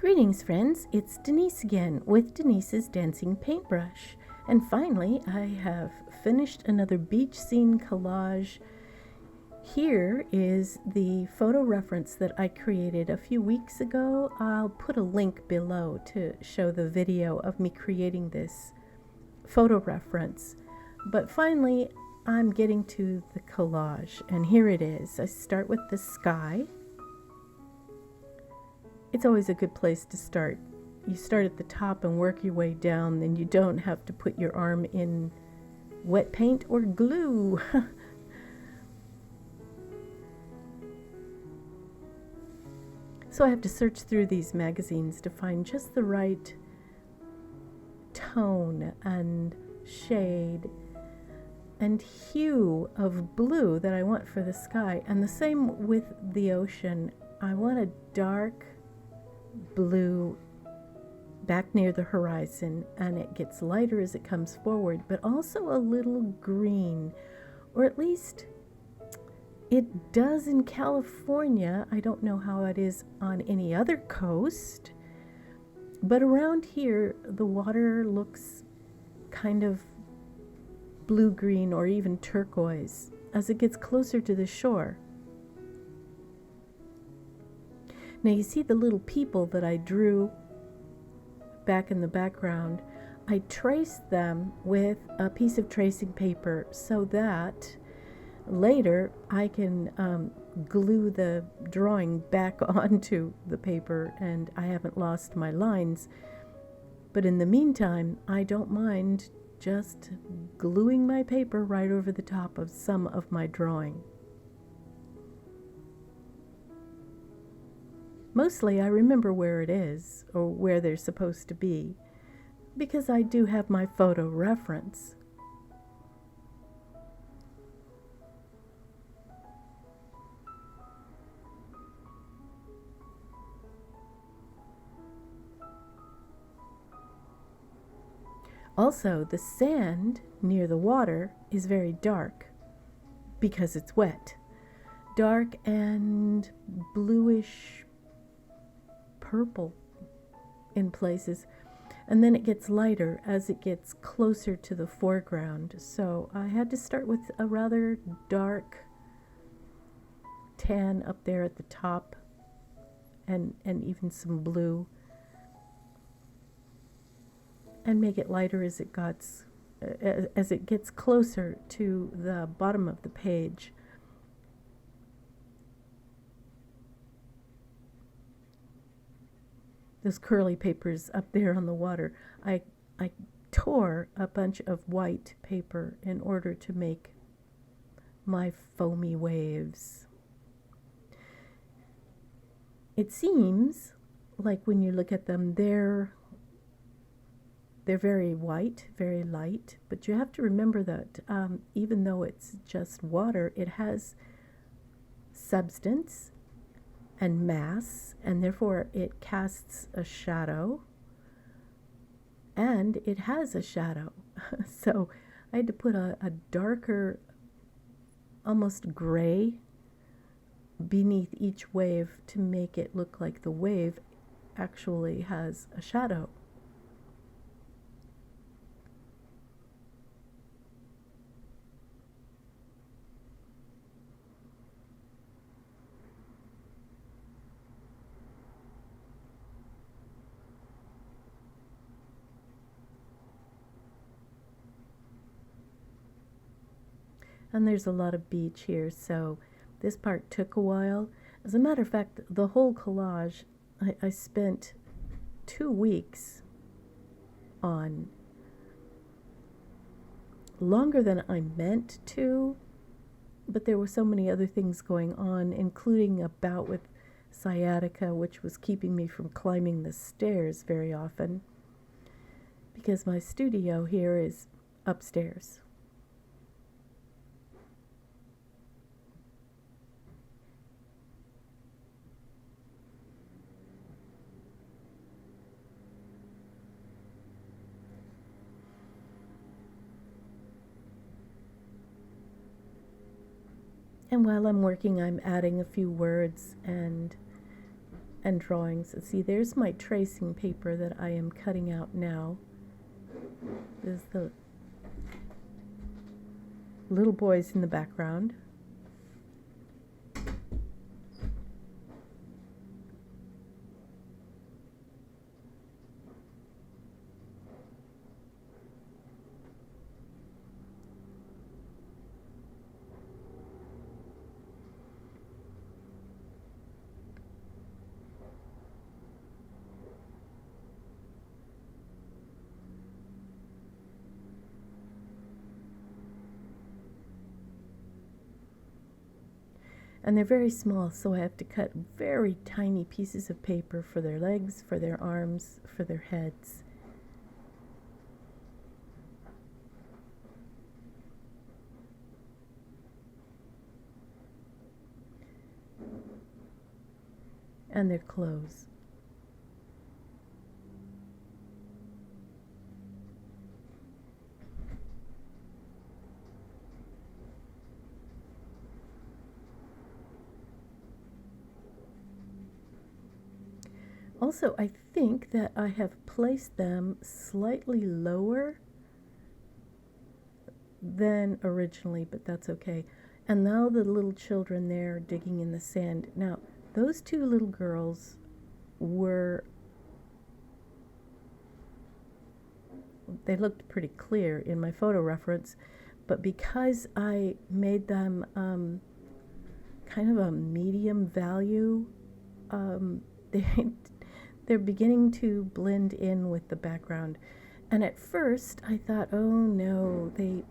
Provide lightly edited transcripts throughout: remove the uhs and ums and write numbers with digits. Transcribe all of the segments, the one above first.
Greetings, friends. It's Denise again with Denise's Dancing Paintbrush. And finally, I have finished another beach scene collage. Here is the photo reference that I created a few weeks ago. I'll put a link below to show the video of me creating this photo reference. But finally, I'm getting to the collage, and here it is. I start with the sky. It's always a good place to start. You start at the top and work your way down, then you don't have to put your arm in wet paint or glue. So I have to search through these magazines to find just the right tone and shade and hue of blue that I want for the sky. And the same with the ocean. I want a dark blue back near the horizon, and it gets lighter as it comes forward, but also a little green, or at least it does in California. I don't know how it is on any other coast, but around here the water looks kind of blue-green or even turquoise as it gets closer to the shore. Now you see the little people that I drew back in the background. I traced them with a piece of tracing paper so that later I can glue the drawing back onto the paper and I haven't lost my lines. But in the meantime, I don't mind just gluing my paper right over the top of some of my drawing. Mostly I remember where it is, or where they're supposed to be, because I do have my photo reference. Also, the sand near the water is very dark because it's wet. Dark and bluish purple in places, and then it gets lighter as it gets closer to the foreground. So I had to start with a rather dark tan up there at the top, and even some blue, and make it lighter as it gets closer to the bottom of the page. Those curly papers up there on the water, I tore a bunch of white paper in order to make my foamy waves. It seems like when you look at them, they're very white, very light, but you have to remember that even though it's just water, it has substance and mass, and therefore it casts a shadow, and it has a shadow. So I had to put a darker, almost gray, beneath each wave to make it look like the wave actually has a shadow. And there's a lot of beach here, so this part took a while. As a matter of fact, the whole collage I spent 2 weeks on. Longer than I meant to, but there were so many other things going on, including a bout with sciatica, which was keeping me from climbing the stairs very often, because my studio here is upstairs. And while I'm working, I'm adding a few words and and drawings. And see, there's my tracing paper that I am cutting out now. There's the little boys in the background. And they're very small, so I have to cut very tiny pieces of paper for their legs, for their arms, for their heads. And their clothes. Also, I think that I have placed them slightly lower than originally, but that's okay. And now the little children there digging in the sand. Now, those two little girls they looked pretty clear in my photo reference, but because I made them kind of a medium value, they're beginning to blend in with the background. And at first I thought, oh no, they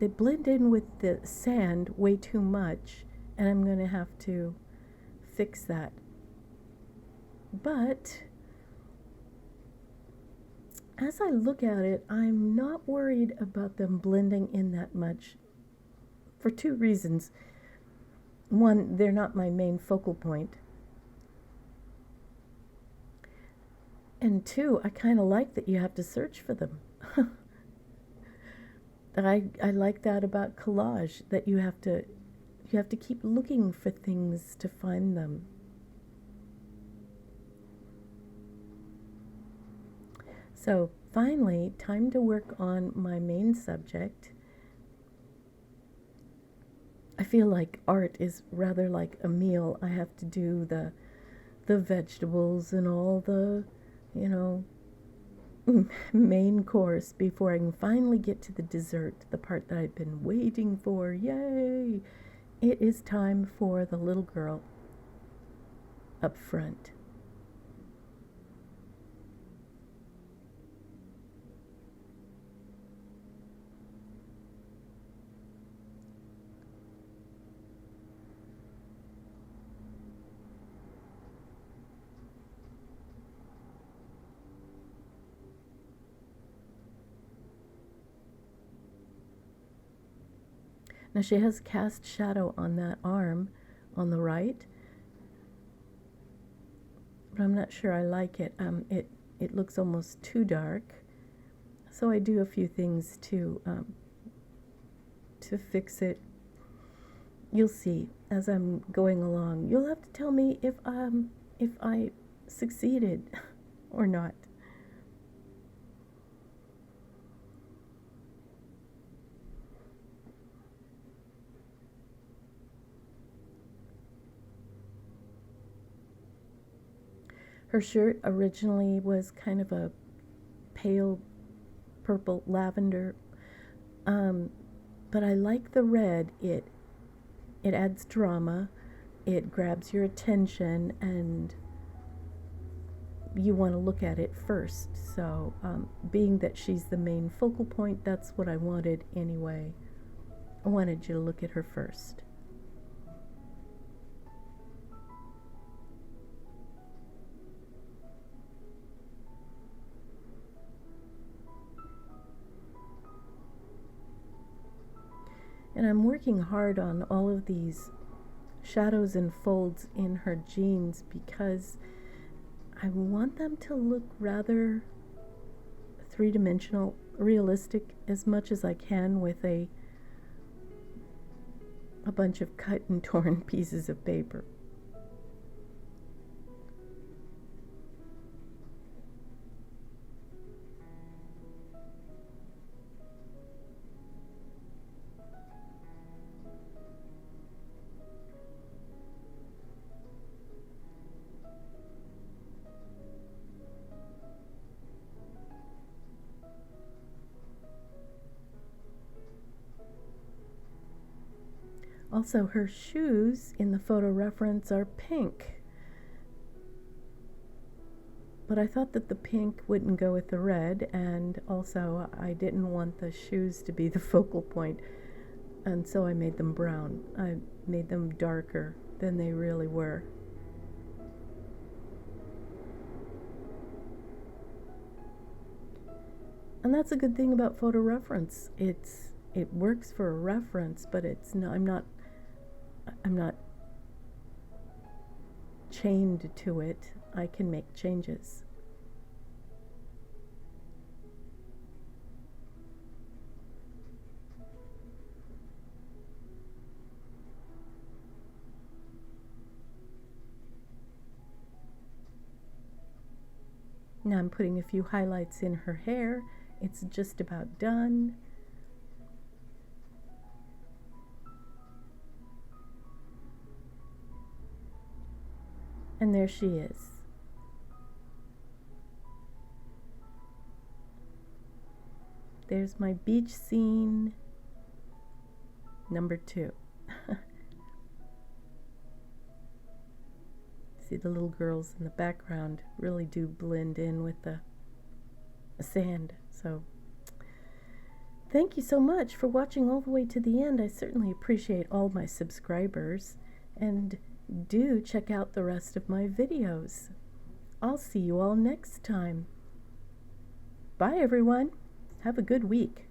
blend in with the sand way too much, and I'm going to have to fix that. But as I look at it, I'm not worried about them blending in that much for two reasons. One, they're not my main focal point. And two, I kind of like that you have to search for them. I like that about collage, that you have to keep looking for things to find them. So finally, time to work on my main subject. I feel like art is rather like a meal. I have to do the vegetables and all the, main course before I can finally get to the dessert, the part that I've been waiting for. Yay! It is time for the little girl up front. Now she has cast shadow on that arm on the right, but I'm not sure I like it. It looks almost too dark, so I do a few things to fix it. You'll see as I'm going along. You'll have to tell me if I succeeded or not. Her shirt originally was kind of a pale purple lavender, but I like the red. It adds drama, it grabs your attention, and you want to look at it first. So being that she's the main focal point, that's what I wanted anyway. I wanted you to look at her first. And I'm working hard on all of these shadows and folds in her jeans because I want them to look rather three-dimensional, realistic as much as I can with a bunch of cut and torn pieces of paper. Also, her shoes in the photo reference are pink. But I thought that the pink wouldn't go with the red, and also I didn't want the shoes to be the focal point, and so I made them brown. I made them darker than they really were. And that's a good thing about photo reference. It works for a reference, but it's no, I'm not chained to it. I can make changes. Now I'm putting a few highlights in her hair. It's just about done. And there she is. There's my beach scene number 2. See, the little girls in the background really do blend in with the sand. So thank you so much for watching all the way to the end. I certainly appreciate all my subscribers, and do check out the rest of my videos. I'll see you all next time. Bye everyone. Have a good week.